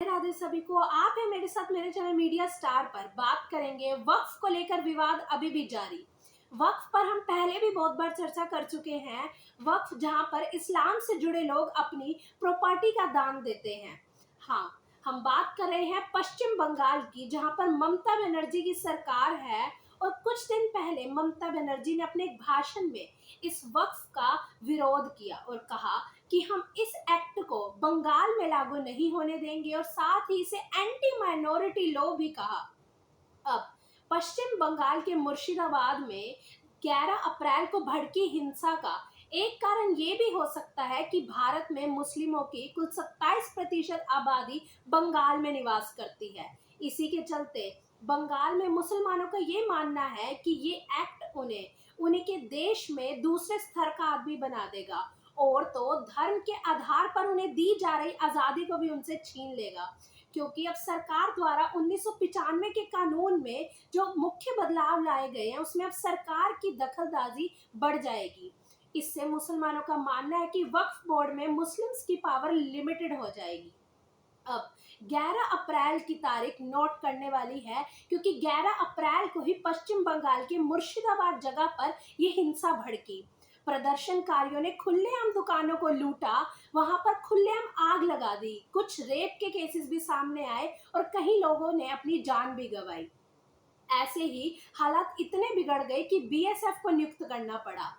राधे सभी को। आप हैं मेरे साथ मेरे चैनल मीडिया स्टार पर। बात करेंगे वक्फ को लेकर विवाद अभी भी जारी। वक्फ पर हम पहले भी बहुत बार चर्चा कर चुके हैं। वक्फ जहां पर इस्लाम से जुड़े लोग अपनी प्रॉपर्टी का दान देते हैं। हाँ, हम बात कर रहे हैं पश्चिम बंगाल की, जहां पर ममता बनर्जी की सरकार है। और कुछ दिन पहले ममता बनर्जी ने अपने एक भाषण में इस वक्फ का विरोध किया और कहा कि हम इस एक्ट को बंगाल में लागू नहीं होने देंगे, और साथ ही इसे एंटी माइनॉरिटी लॉ भी कहा। अब पश्चिम बंगाल के मुर्शिदाबाद में 11 अप्रैल को भड़की हिंसा का एक कारण ये भी हो सकता है कि भारत में मुस्लिमों की कुल 27% आबादी बंगाल में निवास करती है। इसी के चलते बंगाल में मुसलमानों का ये मानना है कि ये एक्ट उन्हें के देश में दूसरे स्तर का आदमी बना देगा, और तो धर्म के आधार पर उन्हें दी जा रही आजादी को भी उनसे छीन लेगा। क्योंकि अब सरकार द्वारा 1995 के कानून में जो मुख्य बदलाव लाए गए हैं, उसमें अब सरकार की दखलंदाजी बढ़ जाएगी। इससे मुसलमानों का मानना है कि वक्फ बोर्ड में मुस्लिम्स की पावर लिमिटेड हो जाएगी। अब 11 अप्रैल की तारीख नोट करने वाली है, क्योंकि 11 अप्रैल को ही पश्चिम बंगाल के मुर्शिदाबाद जगह पर यह हिंसा भड़की। प्रदर्शनकारियों ने खुलेआम दुकानों को लूटा, वहां पर खुलेआम आग लगा दी। कुछ रेप के केसेस भी सामने आए और कई लोगों ने अपनी जान भी गंवाई। ऐसे ही हालात इतने बिगड़ गए कि बीएसएफ को नियुक्त करना पड़ा।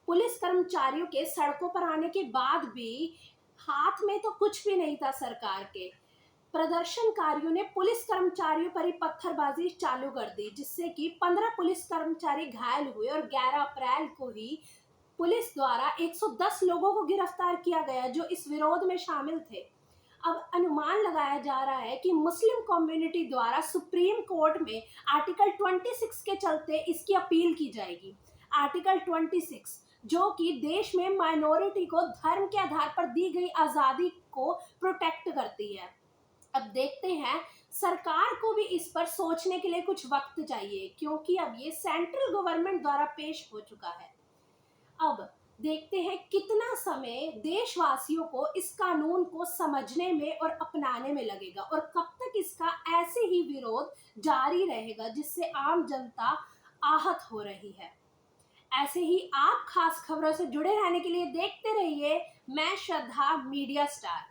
पुलिस कर्मचारियों के सड़कों पर आने के बाद भी हाथ में तो कुछ भी नहीं था सरकार के। प्रदर्शनकारियों ने पुलिस कर्मचारियों पर ही पत्थरबाजी चालू कर दी, जिससे कि 15 पुलिस कर्मचारी घायल हुए, और 11 अप्रैल को ही पुलिस द्वारा 110 लोगों को गिरफ्तार किया गया जो इस विरोध में शामिल थे। अब अनुमान लगाया जा रहा है कि मुस्लिम कम्युनिटी द्वारा सुप्रीम कोर्ट में आर्टिकल 26 के चलते इसकी अपील की जाएगी। आर्टिकल 26 जो कि देश में माइनॉरिटी को धर्म के आधार पर दी गई आजादी को प्रोटेक्ट करती है। अब देखते हैं, सरकार को भी इस पर सोचने के लिए कुछ वक्त चाहिए, क्योंकि अब ये सेंट्रल गवर्नमेंट द्वारा पेश हो चुका है। अब देखते हैं कितना समय देशवासियों को इस कानून को समझने में और अपनाने में लगेगा, और कब तक इसका ऐसे ही विरोध जारी रहेगा जिससे आम जनता आहत हो रही है। ऐसे ही आप खास खबरों से जुड़े रहने के लिए देखते रहिए मैं श्रद्धा मीडिया स्टार।